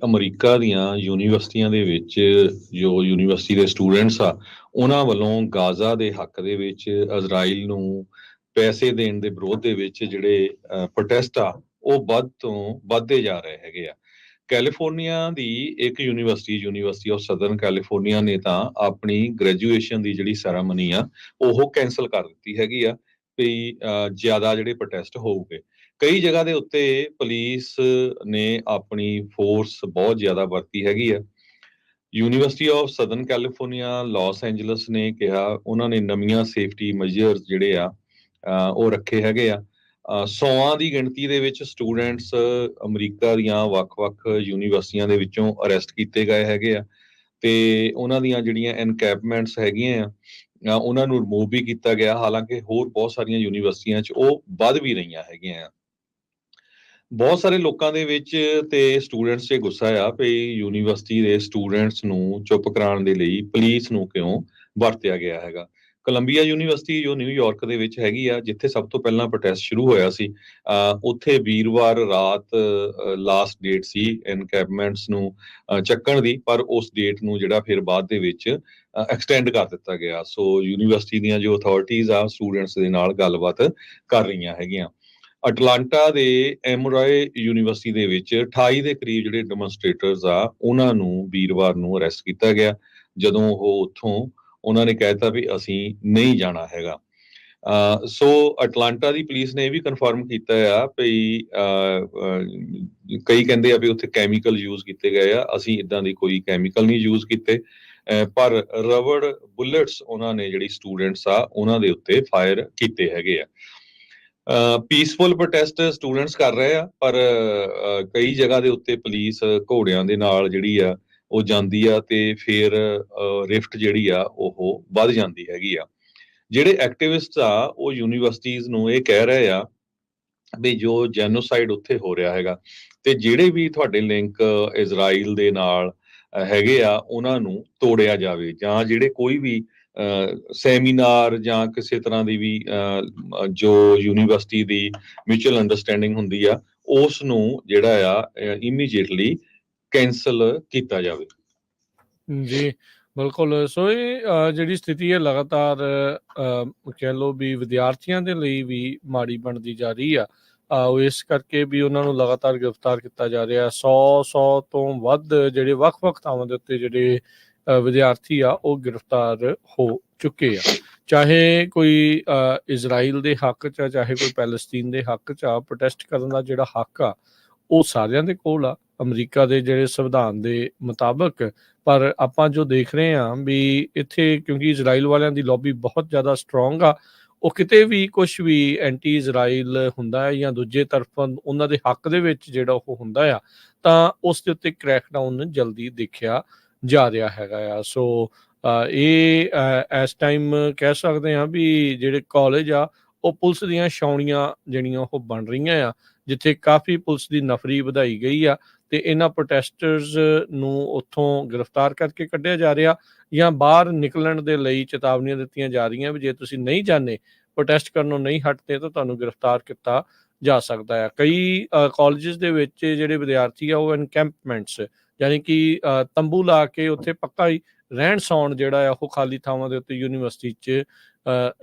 America ਦੀਆਂ ਯੂਨੀਵਰਸਿਟੀਆਂ ਦੇ ਵਿੱਚ ਜੋ ਯੂਨੀਵਰਸਿਟੀ ਦੇ ਸਟੂਡੈਂਟਸ ਆ, ਉਹਨਾਂ ਵੱਲੋਂ ਗਾਜ਼ਾ ਦੇ ਹੱਕ ਦੇ ਵਿੱਚ ਇਜ਼ਰਾਈਲ ਨੂੰ ਪੈਸੇ ਦੇਣ ਦੇ ਵਿਰੋਧ ਦੇ ਵਿੱਚ ਜਿਹੜੇ ਪ੍ਰੋਟੈਸਟ ਆ, ਉਹ ਵੱਧ ਤੋਂ ਵੱਧਦੇ ਜਾ ਰਹੇ ਹੈਗੇ ਆ। ਕੈਲੀਫੋਰਨੀਆ ਦੀ ਇੱਕ ਯੂਨੀਵਰਸਿਟੀ ਆਫ ਸਦਰਨ ਕੈਲੀਫੋਰਨੀਆ ਨੇ ਤਾਂ ਆਪਣੀ ਗ੍ਰੈਜੂਏਸ਼ਨ ਦੀ ਜਿਹੜੀ ਸੈਰਾਮਨੀ ਆ, ਉਹ ਕੈਂਸਲ ਕਰ ਦਿੱਤੀ ਹੈਗੀ ਆ ਵੀ ਜ਼ਿਆਦਾ ਜਿਹੜੇ ਪ੍ਰੋਟੈਸਟ ਹੋਊਗੇ। ਕਈ ਜਗ੍ਹਾ ਦੇ ਉੱਤੇ ਪੁਲਿਸ ਨੇ ਆਪਣੀ ਫੋਰਸ ਬਹੁਤ ਜ਼ਿਆਦਾ ਵਰਤੀ ਹੈਗੀ ਆ। University of Southern California Los Angeles ਨੇ ਕਿਹਾ ਉਹਨਾਂ ਨੇ ਨਵੀਆਂ ਸੇਫਟੀ ਮੈਜਰਸ ਜਿਹੜੇ ਆ ਉਹ ਰੱਖੇ ਹੈਗੇ ਆ। 100 ਦੀ ਗਿਣਤੀ ਦੇ ਵਿੱਚ ਸਟੂਡੈਂਟਸ ਅਮਰੀਕਾ ਦੀਆਂ ਵੱਖ-ਵੱਖ ਯੂਨੀਵਰਸਿਟੀਆਂ ਦੇ ਵਿੱਚੋਂ ਅਰੈਸਟ ਕੀਤੇ ਗਏ ਹੈਗੇ ਆ ਤੇ ਉਹਨਾਂ ਦੀਆਂ ਜਿਹੜੀਆਂ ਐਨਕੈਂਪਮੈਂਟਸ ਹੈਗੀਆਂ ਆ ਉਹਨਾਂ ਨੂੰ ਰਿਮੂਵ ਵੀ ਕੀਤਾ ਗਿਆ। ਹਾਲਾਂਕਿ ਹੋਰ ਬਹੁਤ ਸਾਰੀਆਂ ਯੂਨੀਵਰਸਿਟੀਆਂ 'ਚ ਉਹ ਵੱਧ ਵੀ ਰਹੀਆਂ ਹੈਗੀਆਂ ਆ। ਬਹੁਤ ਸਾਰੇ ਲੋਕਾਂ ਦੇ ਵਿੱਚ ਤੇ ਸਟੂਡੈਂਟਸ 'ਚ ਗੁੱਸਾ ਆ ਵੀ ਯੂਨੀਵਰਸਿਟੀ ਦੇ ਸਟੂਡੈਂਟਸ ਨੂੰ ਚੁੱਪ ਕਰਾਉਣ ਦੇ ਲਈ ਪੁਲਿਸ ਨੂੰ ਕਿਉਂ ਵਰਤਿਆ ਗਿਆ ਹੈਗਾ। ਕੋਲੰਬੀਆ ਯੂਨੀਵਰਸਿਟੀ ਜੋ ਨਿਊਯਾਰਕ ਦੇ ਵਿੱਚ ਹੈਗੀ ਆ, ਜਿੱਥੇ ਸਭ ਤੋਂ ਪਹਿਲਾਂ ਪ੍ਰੋਟੈਸਟ ਸ਼ੁਰੂ ਹੋਇਆ ਸੀ, ਉੱਥੇ ਵੀਰਵਾਰ ਰਾਤ ਲਾਸਟ ਡੇਟ ਸੀ ਐਨਕੈਂਪਮੈਂਟਸ ਨੂੰ ਚੱਕਣ ਦੀ, ਪਰ ਉਸ ਡੇਟ ਨੂੰ ਜਿਹੜਾ ਫਿਰ ਬਾਅਦ ਦੇ ਵਿੱਚ ਐਕਸਟੈਂਡ ਕਰ ਦਿੱਤਾ ਗਿਆ। ਸੋ ਯੂਨੀਵਰਸਿਟੀ ਦੀਆਂ ਜੋ ਅਥਾਰਟੀਜ਼ ਆ ਸਟੂਡੈਂਟਸ ਦੇ ਨਾਲ ਗੱਲਬਾਤ ਕਰ ਰਹੀਆਂ ਹੈਗੀਆਂ। ਅਟਲਾਂਟਾ ਦੇ ਐਮੋਰਾਏ ਯੂਨੀਵਰਸਿਟੀ ਦੇ ਵਿੱਚ 28 ਦੇ ਕਰੀਬ ਜਿਹੜੇ ਡੈਮੋਨਸਟ੍ਰੇਟਰਸ ਆ ਉਹਨਾਂ ਨੂੰ ਵੀਰਵਾਰ ਨੂੰ ਅਰੈਸਟ ਕੀਤਾ ਗਿਆ, ਜਦੋਂ ਉਹ ਉੱਥੋਂ ਉਹਨਾਂ ਨੇ ਕਹਿ ਦਿੱਤਾ ਵੀ ਅਸੀਂ ਨਹੀਂ ਜਾਣਾ ਹੈਗਾ। ਸੋ ਅਟਲਾਂਟਾ ਦੀ ਪੁਲਿਸ ਨੇ ਇਹ ਵੀ ਕਨਫਰਮ ਕੀਤਾ ਆ ਵੀ ਕਈ ਕਹਿੰਦੇ ਆ ਵੀ ਉੱਥੇ ਕੈਮੀਕਲ ਯੂਜ਼ ਕੀਤੇ ਗਏ ਆ, ਅਸੀਂ ਇੱਦਾਂ ਦੀ ਕੋਈ ਕੈਮੀਕਲ ਨਹੀਂ ਯੂਜ਼ ਕੀਤੇ, ਪਰ ਰਬੜ ਬੁਲੇਟਸ ਉਹਨਾਂ ਨੇ ਜਿਹੜੀ ਸਟੂਡੈਂਟਸ ਆ ਉਹਨਾਂ ਦੇ ਉੱਤੇ ਫਾਇਰ ਕੀਤੇ ਹੈਗੇ ਆ। ਪੀਸਫੁਲ ਪ੍ਰੋਟੈਸਟ ਸਟੂਡੈਂਟਸ ਕਰ ਰਹੇ ਆ, ਪਰ ਕਈ ਜਗ੍ਹਾ ਦੇ ਉੱਤੇ ਪੁਲਿਸ ਘੋੜਿਆਂ ਦੇ ਨਾਲ ਜਿਹੜੀ ਆ ਉਹ ਜਾਂਦੀ ਆ ਤੇ ਫਿਰ ਰਿਫਟ ਜਿਹੜੀ ਆ ਉਹ ਵੱਧ ਜਾਂਦੀ ਹੈਗੀ ਆ। ਜਿਹੜੇ ਐਕਟਿਵਿਸਟ ਆ ਉਹ ਯੂਨੀਵਰਸਿਟੀਜ਼ ਨੂੰ ਇਹ ਕਹਿ ਰਹੇ ਆ ਵੀ ਜੋ ਜੈਨੋਸਾਈਡ ਉੱਥੇ ਹੋ ਰਿਹਾ ਹੈਗਾ ਤੇ ਜਿਹੜੇ ਵੀ ਤੁਹਾਡੇ ਲਿੰਕ ਇਜ਼ਰਾਈਲ ਦੇ ਨਾਲ ਹੈਗੇ ਆ ਉਹਨਾਂ ਨੂੰ ਤੋੜਿਆ ਜਾਵੇ, ਜਾਂ ਜਿਹੜੇ ਕੋਈ ਵੀ ਸੈਮੀਨਾਰ ਜਾਂ ਕਿਸੇ ਤਰ੍ਹਾਂ ਦੀ ਵੀ ਜੋ ਯੂਨੀਵਰਸਿਟੀ ਦੀ ਮਿਊਚੁਅਲ ਅੰਡਰਸਟੈਂਡਿੰਗ ਹੁੰਦੀ ਆ ਉਸ ਨੂੰ ਜਿਹੜਾ ਆ ਇਮੀਡੀਏਟਲੀ ਕੈਂਸਲ ਕੀਤਾ ਜਾਵੇ। ਜੀ ਬਿਲਕੁਲ। ਸੋ ਇਹ ਜਿਹੜੀ ਸਥਿਤੀ ਹੈ ਲਗਾਤਾਰ ਕਹਿ ਲਓ ਵੀ ਵਿਦਿਆਰਥੀਆਂ ਦੇ ਲਈ ਵੀ ਮਾੜੀ ਬਣਦੀ ਜਾ ਰਹੀ ਆ। ਉਹ ਇਸ ਕਰਕੇ ਵੀ ਉਹਨਾਂ ਨੂੰ ਲਗਾਤਾਰ ਗ੍ਰਿਫਤਾਰ ਕੀਤਾ ਜਾ ਰਿਹਾ। 100 ਤੋਂ ਵੱਧ ਜਿਹੜੇ ਵੱਖ-ਵੱਖ ਥਾਵਾਂ ਦੇ ਉੱਤੇ ਜਿਹੜੇ ਵਿਦਿਆਰਥੀ ਆ ਉਹ ਗ੍ਰਿਫਤਾਰ ਹੋ ਚੁੱਕੇ ਆ। ਚਾਹੇ ਕੋਈ ਇਜ਼ਰਾਈਲ ਦੇ ਹੱਕ 'ਚ ਆ, ਚਾਹੇ ਕੋਈ ਪੈਲਸਤੀਨ ਦੇ ਹੱਕ 'ਚ ਆ, ਪ੍ਰੋਟੈਸਟ ਕਰਨ ਦਾ ਜਿਹੜਾ ਹੱਕ ਆ ਉਹ ਸਾਰਿਆਂ ਦੇ ਕੋਲ ਆ ਅਮਰੀਕਾ ਦੇ ਜਿਹੜੇ ਸੰਵਿਧਾਨ ਦੇ ਮੁਤਾਬਕ। ਪਰ ਆਪਾਂ ਜੋ ਦੇਖ ਰਹੇ ਹਾਂ ਵੀ ਇੱਥੇ ਕਿਉਂਕਿ ਇਜ਼ਰਾਈਲ ਵਾਲਿਆਂ ਦੀ ਲੌਬੀ ਬਹੁਤ ਜ਼ਿਆਦਾ ਸਟਰੋਂਗ ਆ, ਉਹ ਕਿਤੇ ਵੀ ਕੁਛ ਵੀ ਐਂਟੀ ਇਜ਼ਰਾਈਲ ਹੁੰਦਾ ਹੈ ਜਾਂ ਦੂਜੇ ਤਰਫ ਉਹਨਾਂ ਦੇ ਹੱਕ ਦੇ ਵਿੱਚ ਜਿਹੜਾ ਉਹ ਹੁੰਦਾ ਆ ਤਾਂ ਉਸ ਦੇ ਉੱਤੇ ਕ੍ਰੈਕਡਾਊਨ ਜਲਦੀ ਦੇਖਿਆ ਜਾ ਰਿਹਾ ਹੈਗਾ ਆ। ਸੋ ਇਹ ਇਸ ਟਾਈਮ ਕਹਿ ਸਕਦੇ ਹਾਂ ਵੀ ਜਿਹੜੇ ਕਾਲਜ ਆ ਉਹ ਪੁਲਿਸ ਦੀਆਂ ਛਾਉਣੀਆਂ ਜਿਹੜੀਆਂ ਉਹ ਬਣ ਰਹੀਆਂ ਆ, ਜਿੱਥੇ ਕਾਫੀ ਪੁਲਿਸ ਦੀ ਨਫਰੀ ਵਧਾਈ ਗਈ ਆ ਤੇ ਇਹਨਾਂ ਪ੍ਰੋਟੈਸਟਰਸ ਨੂੰ ਉੱਥੋਂ ਗ੍ਰਿਫਤਾਰ ਕਰਕੇ ਕੱਢਿਆ ਜਾ ਰਿਹਾ ਜਾਂ ਬਾਹਰ ਨਿਕਲਣ ਦੇ ਲਈ ਚੇਤਾਵਨੀਆਂ ਦਿੱਤੀਆਂ ਜਾ ਰਹੀਆਂ ਵੀ ਜੇ ਤੁਸੀਂ ਨਹੀਂ ਜਾਂਦੇ, ਪ੍ਰੋਟੈਸਟ ਕਰਨੋਂ ਨਹੀਂ ਹਟਦੇ ਤਾਂ ਤੁਹਾਨੂੰ ਗ੍ਰਿਫਤਾਰ ਕੀਤਾ ਜਾ ਸਕਦਾ ਆ। ਕਈ ਕਾਲਜਸ ਦੇ ਵਿੱਚ ਜਿਹੜੇ ਵਿਦਿਆਰਥੀ ਆ ਉਹ ਐਨਕੈਂਪਮੈਂਟਸ ਯਾਨੀ ਕਿ ਤੰਬੂ ਲਾ ਕੇ ਉੱਥੇ ਪੱਕਾ ਹੀ ਰਹਿਣ ਸੌਣ ਜਿਹੜਾ ਆ ਉਹ ਖਾਲੀ ਥਾਵਾਂ ਦੇ ਉੱਤੇ ਯੂਨੀਵਰਸਿਟੀ 'ਚ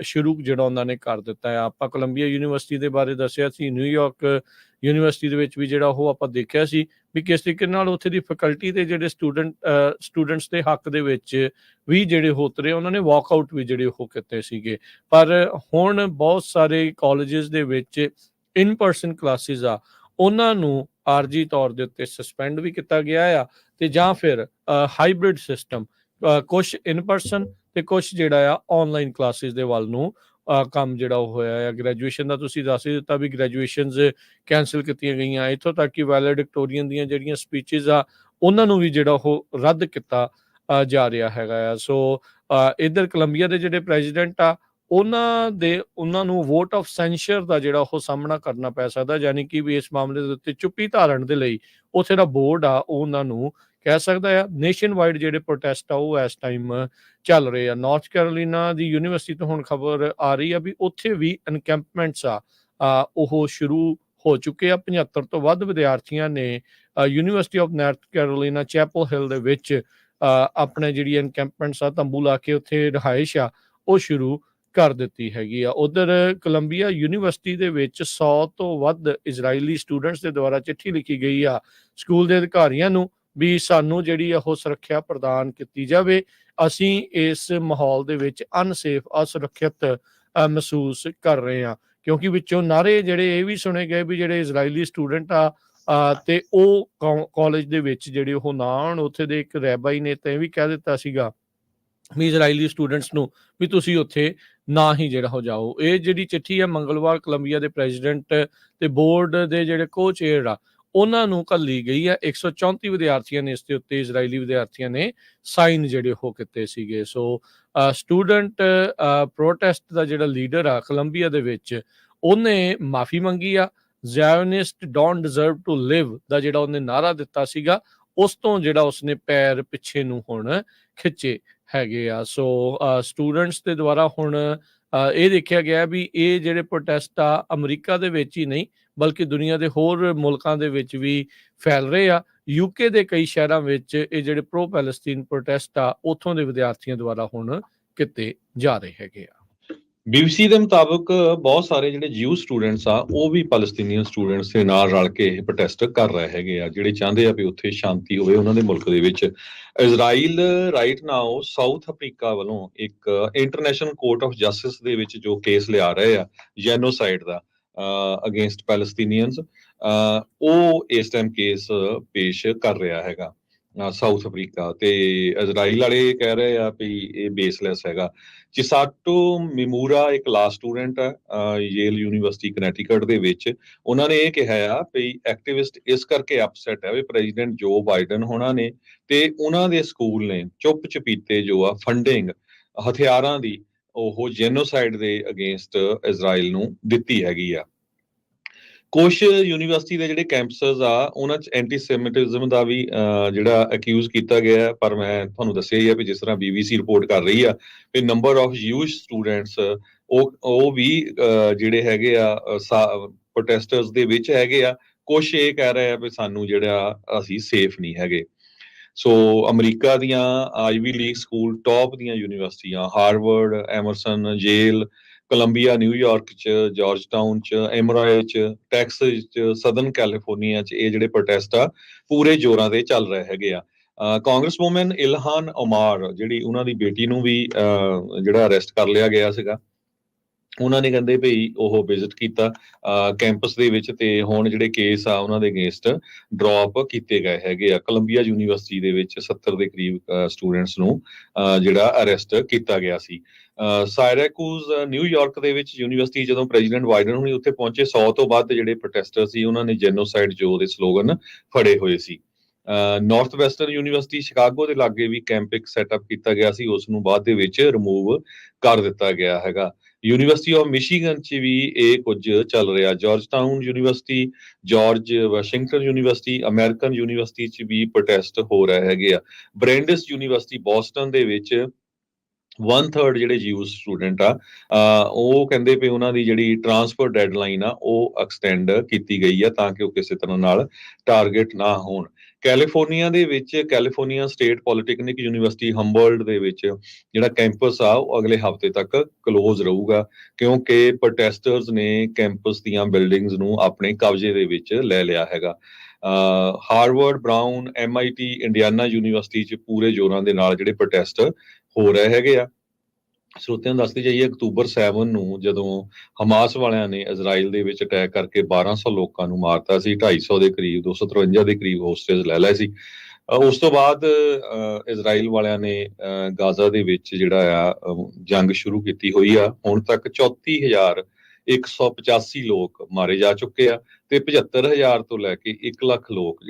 ਸ਼ੁਰੂ ਜਿਹੜਾ ਉਹਨਾਂ ਨੇ ਕਰ ਦਿੱਤਾ ਆ। ਆਪਾਂ ਕੋਲੰਬੀਆ ਯੂਨੀਵਰਸਿਟੀ ਦੇ ਬਾਰੇ ਦੱਸਿਆ ਸੀ, ਨਿਊਯਾਰਕ ਯੂਨੀਵਰਸਿਟੀ ਦੇ ਵਿੱਚ ਵੀ ਜਿਹੜਾ ਉਹ ਆਪਾਂ ਦੇਖਿਆ ਸੀ ਵੀ ਕਿਸ ਤਰੀਕੇ ਨਾਲ ਉੱਥੇ ਦੀ ਫੈਕਲਟੀ ਤੇ ਜਿਹੜੇ ਸਟੂਡੈਂਟਸ ਦੇ ਹੱਕ ਦੇ ਵਿੱਚ ਵੀ ਜਿਹੜੇ ਉਤਰੇ, ਉਹਨਾਂ ਨੇ ਵਾਕਆਊਟ ਵੀ ਜਿਹੜੇ ਉਹ ਕੀਤੇ ਸੀਗੇ। ਪਰ ਹੁਣ ਬਹੁਤ ਸਾਰੇ ਕਾਲਜਸ ਦੇ ਵਿੱਚ ਇਨ ਪਰਸਨ ਕਲਾਸਿਸ ਆ ਉਹਨਾਂ ਨੂੰ ਆਰਜੀ ਤੌਰ ਦੇ ਉੱਤੇ ਸਸਪੈਂਡ ਵੀ ਕੀਤਾ ਗਿਆ ਆ ਤੇ ਜਾਂ ਫਿਰ ਹਾਈਬ੍ਰਿਡ ਸਿਸਟਮ, ਕੁਛ ਇਨ ਪਰਸਨ ਤੇ ਕੁਛ ਜਿਹੜਾ ਆ ਆਨਲਾਈਨ ਕਲਾਸਿਸ ਦੇ ਵੱਲ ਨੂੰ ਕੰਮ ਜਿਹੜਾ ਉਹ ਹੋਇਆ ਆ। ਗ੍ਰੈਜੂਏਸ਼ਨ ਦਾ ਤੁਸੀਂ ਦੱਸ ਹੀ ਦਿੱਤਾ ਵੀ ਗ੍ਰੈਜੂਏਸ਼ਨਸ ਕੈਂਸਲ ਕੀਤੀਆਂ ਗਈਆਂ, ਇੱਥੋਂ ਤੱਕ ਕਿ ਵੈਲੇਡਿਕਟੋਰੀਅਨ ਦੀਆਂ ਜਿਹੜੀਆਂ ਸਪੀਚਿਸ ਆ ਉਹਨਾਂ ਨੂੰ ਵੀ ਜਿਹੜਾ ਉਹ ਰੱਦ ਕੀਤਾ ਜਾ ਰਿਹਾ ਹੈਗਾ ਆ। ਸੋ ਇੱਧਰ ਕੋਲੰਬੀਆ ਦੇ ਜਿਹੜੇ ਪ੍ਰੈਜ਼ੀਡੈਂਟ ਆ ਉਹਨਾਂ ਨੂੰ ਵੋਟ ਆਫ ਸੈਂਸ਼ਰ ਦਾ ਜਿਹੜਾ ਉਹ ਸਾਹਮਣਾ ਕਰਨਾ ਪੈ ਸਕਦਾ, ਯਾਨੀ ਕਿ ਵੀ ਇਸ ਮਾਮਲੇ ਦੇ ਉੱਤੇ ਚੁੱਪੀ ਧਾਰਨ ਦੇ ਲਈ ਉੱਥੇ ਦਾ ਬੋਰਡ ਆ ਉਹ ਉਹਨਾਂ ਨੂੰ ਕਹਿ ਸਕਦਾ ਆ। ਨੇਸ਼ਨ ਵਾਈਡ ਜਿਹੜੇ ਪ੍ਰੋਟੈਸਟ ਆ ਉਹ ਇਸ ਟਾਈਮ ਚੱਲ ਰਹੇ ਆ। ਨਾਰਥ ਕੈਰੋਲੀਨਾ ਦੀ ਯੂਨੀਵਰਸਿਟੀ ਤੋਂ ਹੁਣ ਖਬਰ ਆ ਰਹੀ ਆ ਵੀ ਉੱਥੇ ਵੀ ਐਨਕੈਂਪਮੈਂਟਸ ਆ ਉਹ ਸ਼ੁਰੂ ਹੋ ਚੁੱਕੇ ਆ। 75 ਤੋਂ ਵੱਧ ਵਿਦਿਆਰਥੀਆਂ ਨੇ university of North Carolina Chapel Hill ਦੇ ਵਿੱਚ ਆਪਣੇ ਜਿਹੜੀ ਐਨਕੈਂਪਮੈਂਟਸ ਆ, ਤੰਬੂ ਲਾ ਕੇ ਉੱਥੇ ਰਿਹਾਇਸ਼ ਆ ਉਹ ਸ਼ੁਰੂ ਕਰ ਦਿੱਤੀ ਹੈਗੀ ਆ। ਉਧਰ ਕੋਲੰਬੀਆ ਯੂਨੀਵਰਸਿਟੀ ਦੇ ਵਿੱਚ 100 ਤੋਂ ਵੱਧ ਇਜ਼ਰਾਈਲੀ ਸਟੂਡੈਂਟਸ ਦੇ ਦੁਆਰਾ ਚਿੱਠੀ ਲਿਖੀ ਗਈ ਆ ਸਕੂਲ ਦੇ ਅਧਿਕਾਰੀਆਂ ਨੂੰ ਵੀ ਸਾਨੂੰ ਜਿਹੜੀ ਉਹ ਸੁਰੱਖਿਆ ਪ੍ਰਦਾਨ ਕੀਤੀ ਜਾਵੇ, ਅਸੀਂ ਇਸ ਮਾਹੌਲ ਦੇ ਵਿੱਚ ਅਨਸੇਫ ਅਸੁਰੱਖਿਅਤ ਮਹਿਸੂਸ ਕਰ ਰਹੇ ਹਾਂ। ਕਿਉਂਕਿ ਵਿੱਚੋਂ ਨਾਰੇ ਜਿਹੜੇ ਇਹ ਵੀ ਸੁਣੇ ਗਏ ਵੀ ਜਿਹੜੇ ਇਜ਼ਰਾਈਲੀ ਸਟੂਡੈਂਟ ਆ ਤੇ ਉਹ ਕਾਲਜ ਦੇ ਵਿੱਚ ਜਿਹੜੇ ਉਹ ਨਾ ਆਉਣ। ਉੱਥੇ ਦੇ ਇੱਕ ਰੈਬਾਈ ਨੇ ਤਾਂ ਇਹ ਵੀ ਕਹਿ ਦਿੱਤਾ ਸੀਗਾ ਵੀ ਇਜ਼ਰਾਈਲੀ ਸਟੂਡੈਂਟਸ ਨੂੰ ਵੀ ਤੁਸੀਂ ਉੱਥੇ ਨਾ ਹੀ ਜਿਹੜਾ ਹੋ ਜਾਓ। ਇਹ ਜਿਹੜੀ ਚਿੱਠੀ ਆ ਮੰਗਲਵਾਰ ਕੋਲੰਬੀਆ ਦੇ ਪ੍ਰੈਜ਼ੀਡੈਂਟ ਤੇ ਬੋਰਡ ਦੇ ਜਿਹੜੇ ਕੋ-ਚੇਅਰ ਆ ਉਹਨਾਂ ਨੂੰ ਘੱਲੀ ਗਈ ਆ। 134 ਵਿਦਿਆਰਥੀਆਂ ਨੇ ਇਸ ਦੇ ਉੱਤੇ, ਇਜ਼ਰਾਈਲੀ ਵਿਦਿਆਰਥੀਆਂ ਨੇ ਸਾਈਨ ਜਿਹੜੇ ਉਹ ਕੀਤੇ ਸੀਗੇ। ਸੋ ਸਟੂਡੈਂਟ ਪ੍ਰੋਟੈਸਟ ਦਾ ਜਿਹੜਾ ਲੀਡਰ ਆ ਕੋਲੰਬੀਆ ਦੇ ਵਿੱਚ ਉਹਨੇ ਮਾਫੀ ਮੰਗੀ ਆ। ਜ਼ੈਓਨਿਸਟ ਡੋਂਟ ਡਿਜ਼ਰਵ ਟੂ ਲਿਵ ਦਾ ਜਿਹੜਾ ਉਹਨੇ ਨਾਰਾ ਦਿੱਤਾ ਸੀਗਾ ਉਸ ਤੋਂ ਜਿਹੜਾ ਉਸਨੇ ਪੈਰ ਪਿੱਛੇ ਨੂੰ ਹੁਣ ਖਿੱਚੇ ਹੈਗੇ ਆ। ਸੋ ਸਟੂਡੈਂਟਸ ਦੇ ਦੁਆਰਾ ਹੁਣ ਇਹ ਦੇਖਿਆ ਗਿਆ ਵੀ ਇਹ ਜਿਹੜੇ ਪ੍ਰੋਟੈਸਟ ਆ ਅਮਰੀਕਾ ਦੇ ਵਿੱਚ ਹੀ ਨਹੀਂ ਬਲਕਿ ਦੁਨੀਆ ਦੇ ਹੋਰ ਮੁਲਕਾਂ ਦੇ ਵਿੱਚ ਵੀ ਫੈਲ ਰਹੇ ਆ। ਯੂਕੇ ਦੇ ਕਈ ਸ਼ਹਿਰਾਂ ਵਿੱਚ ਇਹ ਜਿਹੜੇ ਪ੍ਰੋ ਪੈਲਸਤੀਨ ਪ੍ਰੋਟੈਸਟ ਆ ਉੱਥੋਂ ਦੇ ਵਿਦਿਆਰਥੀਆਂ ਦੁਆਰਾ ਹੁਣ ਕੀਤੇ ਜਾ ਰਹੇ ਹੈਗੇ ਆ। BBC ਦੇ ਮੁਤਾਬਕ ਬਹੁਤ ਸਾਰੇ ਜਿਹੜੇ ਜਿਊ ਸਟੂਡੈਂਟਸ ਆ ਉਹ ਵੀ ਪੈਲਸਤੀਨੀਅਨ ਸਟੂਡੈਂਟਸ ਦੇ ਨਾਲ ਰਲ ਕੇ ਇਹ ਪ੍ਰੋਟੈਸਟ ਕਰ ਰਹੇ ਹੈਗੇ ਆ, ਜਿਹੜੇ ਚਾਹੁੰਦੇ ਆ ਵੀ ਉੱਥੇ ਸ਼ਾਂਤੀ ਹੋਵੇ ਉਹਨਾਂ ਦੇ ਮੁਲਕ ਦੇ ਵਿੱਚ। Israel right now south Africa ਵੱਲੋਂ ਇੱਕ ਇੰਟਰਨੈਸ਼ਨਲ ਕੋਰਟ ਆਫ ਜਸਟਿਸ ਦੇ ਵਿੱਚ ਜੋ ਕੇਸ ਲਿਆ ਰਹੇ ਆ ਜੈਨੋਸਾਈਡ ਦਾ ਅਗੇਂਸਟ ਪੈਲਸਤੀਨੀਅਨਸ, ਉਹ ਇਸ ਟਾਈਮ ਕੇਸ ਪੇਸ਼ ਕਰ ਰਿਹਾ ਹੈਗਾ ਸਾਊਥ ਅਫਰੀਕਾ। ਤੇ ਇਜ਼ਰਾਈਲ ਵਾਲੇ ਕਹਿ ਰਹੇ ਆ ਵੀ ਇਹ ਬੇਸਲੈਸ ਹੈਗਾ। ਚਿਸਾਟੋ ਮਿਮੂਰਾ ਇੱਕ ਲਾ ਸਟੂਡੈਂਟ ਆ ਯੇਲ ਯੂਨੀਵਰਸਿਟੀ ਕਨੈਟੀਕਟ ਦੇ ਵਿੱਚ। ਉਹਨਾਂ ਨੇ ਇਹ ਕਿਹਾ ਆ ਵੀ ਐਕਟਿਵਿਸਟ ਇਸ ਕਰਕੇ ਅਪਸੈਟ ਹੈ ਵੀ ਪ੍ਰੈਜ਼ੀਡੈਂਟ ਜੋ ਬਾਈਡਨ ਹੋਣਾ ਨੇ ਤੇ ਉਹਨਾਂ ਦੇ ਸਕੂਲ ਨੇ ਚੁੱਪ ਚਪੀਤੇ ਜੋ ਆ ਫੰਡਿੰਗ ਹਥਿਆਰਾਂ ਦੀ ਉਹ ਜੈਨੋਸਾਈਡ ਦੇ ਅਗੇਂਸਟ ਇਜ਼ਰਾਈਲ ਨੂੰ ਦਿੱਤੀ ਹੈਗੀ ਆ। ਕੁਛ ਯੂਨੀਵਰਸਿਟੀ ਦੇ ਜਿਹੜੇ ਕੈਂਪਸਸ ਆ ਉਹਨਾਂ 'ਚ ਐਂਟੀਸੈਮਿਟਿਜ਼ਮ ਦਾ ਵੀ ਜਿਹੜਾ ਅਕਿਊਜ਼ ਕੀਤਾ ਗਿਆ, ਪਰ ਮੈਂ ਤੁਹਾਨੂੰ ਦੱਸਿਆ ਹੀ ਆ ਵੀ ਜਿਸ ਤਰ੍ਹਾਂ BBC ਰਿਪੋਰਟ ਕਰ ਰਹੀ ਆ ਵੀ ਨੰਬਰ ਆਫ ਜਿਊਇਸ਼ ਸਟੂਡੈਂਟਸ ਉਹ ਵੀ ਜਿਹੜੇ ਹੈਗੇ ਆ ਪ੍ਰੋਟੈਸਟਰਸ ਦੇ ਵਿੱਚ ਹੈਗੇ ਆ। ਕੁਛ ਇਹ ਕਹਿ ਰਹੇ ਆ ਵੀ ਸਾਨੂੰ ਜਿਹੜਾ ਅਸੀਂ ਸੇਫ ਨਹੀਂ ਹੈਗੇ। ਸੋ ਅਮਰੀਕਾ ਦੀਆਂ ਆਈਵੀ ਲੀਗ ਸਕੂਲ ਟੌਪ ਦੀਆਂ ਯੂਨੀਵਰਸਿਟੀਆਂ Harvard, Emerson, Yale, Columbia, New York 'ਚ, ਜਾਰਜ ਟਾਊਨ 'ਚ, ਐਮਰਾਏ 'ਚ, ਟੈਕਸਸ 'ਚ, ਸਦਰਨ ਕੈਲੀਫੋਰਨੀਆ 'ਚ ਇਹ ਜਿਹੜੇ ਪ੍ਰੋਟੈਸਟ ਆ ਪੂਰੇ ਜ਼ੋਰਾਂ ਤੇ ਚੱਲ ਰਹੇ ਹੈਗੇ ਆ। ਕਾਂਗਰਸ ਵੂਮਨ ਇਲਹਾਨ ਉਮਾਰ ਜਿਹੜੀ ਉਹਨਾਂ ਦੀ ਬੇਟੀ ਨੂੰ ਵੀ ਜਿਹੜਾ ਅਰੈਸਟ ਕਰ ਲਿਆ ਗਿਆ ਸੀਗਾ, ਉਹਨਾਂ ਨੇ ਕਹਿੰਦੇ ਭਈ ਉਹ ਵਿਜ਼ਿਟ ਕੀਤਾ ਕੈਂਪਸ ਦੇ ਵਿੱਚ ਤੇ ਹੁਣ ਜਿਹੜੇ ਕੇਸ ਆ ਉਹਨਾਂ ਦੇ ਅਗੇਂਸਟ ਡ੍ਰੌਪ ਕੀਤੇ ਗਏ ਹੈਗੇ ਆ। ਕੋਲੰਬੀਆ ਯੂਨੀਵਰਸਿਟੀ ਦੇ ਵਿੱਚ 70 ਦੇ ਕਰੀਬ ਸਟੂਡੈਂਟਸ ਨੂੰ ਜਿਹੜਾ ਅਰੈਸਟ ਕੀਤਾ ਗਿਆ ਸੀ। ਸਾਇਰਾਕੂਜ਼ ਨਿਊਯਾਰਕ ਦੇ ਵਿੱਚ ਯੂਨੀਵਰਸਿਟੀ ਜਦੋਂ ਪ੍ਰੈਜ਼ੀਡੈਂਟ ਬਾਈਡਨ ਹੁਣੀ ਉੱਥੇ ਪਹੁੰਚੇ 100 ਤੋਂ ਵੱਧ ਜਿਹੜੇ ਪ੍ਰੋਟੈਸਟਰ ਸੀ ਉਹਨਾਂ ਨੇ ਜੈਨੋਸਾਈਡ ਜੋ ਦੇ ਸਲੋਗਨ ਫੜੇ ਹੋਏ ਸੀ। ਨਾਰਥ ਵੈਸਟਰਨ ਯੂਨੀਵਰਸਿਟੀ ਸ਼ਿਕਾਗੋ ਦੇ ਲਾਗੇ ਵੀ ਕੈਂਪ ਇੱਕ ਸੈਟਅਪ ਕੀਤਾ ਗਿਆ ਸੀ, ਉਸ ਨੂੰ ਬਾਅਦ ਦੇ ਵਿੱਚ ਰਿਮੂਵ ਕਰ ਦਿੱਤਾ ਗਿਆ ਹੈਗਾ। ਯੂਨੀਵਰਸਿਟੀ ਆਫ ਮਿਸ਼ੀਗਨ 'ਚ ਵੀ ਇਹ ਕੁਝ ਚੱਲ ਰਿਹਾ। George town university, George Washington university, American university 'ਚ ਵੀ ਪ੍ਰੋਟੈਸਟ ਹੋ ਰਹੇ ਹੈਗੇ ਆ। ਬ੍ਰੈਂਡਿਸ ਯੂਨੀਵਰਸਿਟੀ ਬੋਸਟਨ ਦੇ ਵਿੱਚ 1/3 ਜਿਹੜੇ ਯੂਜ਼ ਸਟੂਡੈਂਟ ਆ ਉਹ ਕਹਿੰਦੇ ਵੀ ਉਹਨਾਂ ਦੀ ਜਿਹੜੀ ਟਰਾਂਸਫਰ ਡੈਡਲਾਈਨ ਆ ਉਹ ਐਕਸਟੈਂਡ ਕੀਤੀ ਗਈ ਆ ਤਾਂ ਕਿ ਉਹ ਕਿਸੇ ਤਰ੍ਹਾਂ ਨਾਲ ਟਾਰਗੇਟ ਨਾ ਹੋਣ। ਕੈਲੀਫੋਰਨੀਆ ਦੇ ਵਿੱਚ ਕੈਲੀਫੋਰਨੀਆ ਸਟੇਟ ਪੋਲੀਟੈਕਨਿਕ ਯੂਨੀਵਰਸਿਟੀ ਹੰਬਰਲਡ ਦੇ ਵਿੱਚ ਜਿਹੜਾ ਕੈਂਪਸ ਆ ਉਹ ਅਗਲੇ ਹਫ਼ਤੇ ਤੱਕ ਕਲੋਜ਼ ਰਹੂਗਾ ਕਿਉਂਕਿ ਪ੍ਰੋਟੈਸਟਰਸ ਨੇ ਕੈਂਪਸ ਦੀਆਂ ਬਿਲਡਿੰਗਸ ਨੂੰ ਆਪਣੇ ਕਬਜ਼ੇ ਦੇ ਵਿੱਚ ਲੈ ਲਿਆ ਹੈਗਾ। Harvard, brown, MIT, Indiana university 'ਚ ਪੂਰੇ ਜ਼ੋਰਾਂ ਦੇ ਨਾਲ ਜਿਹੜੇ ਪ੍ਰੋਟੈਸਟ ਹੋ ਰਹੇ ਹੈਗੇ ਆ। ਸਰੋਤਿਆਂ ਨੂੰ ਦੱਸਦੇ ਜਾਈਏ ਅਕਤੂਬਰ 7 ਨੂੰ ਜਦੋਂ ਹਮਾਸ ਵਾਲਿਆਂ ਨੇ ਇਜ਼ਰਾਈਲ ਦੇ ਵਿੱਚ ਅਟੈਕ ਕਰਕੇ 1200 ਲੋਕਾਂ ਨੂੰ ਮਾਰਤਾ ਸੀ, 250 ਦੇ ਕਰੀਬ 253 ਦੇ ਕਰੀਬ ਹੋਸਟੇਜ ਲੈ ਲਏ ਸੀ। ਉਸ ਤੋਂ ਬਾਅਦ ਇਜ਼ਰਾਈਲ ਵਾਲਿਆਂ ਨੇ ਗਾਜ਼ਾ ਦੇ ਵਿੱਚ ਜਿਹੜਾ ਆ ਜੰਗ ਸ਼ੁਰੂ ਕੀਤੀ ਹੋਈ ਆ। ਹੁਣ ਤੱਕ 34,185 ਲੋਕ ਮਾਰੇ ਜਾ ਚੁੱਕੇ ਆ ਤੇ 75,000 ਤੋਂ ਲੈ ਕੇ 1 ਲੱਖ ਲੋਕ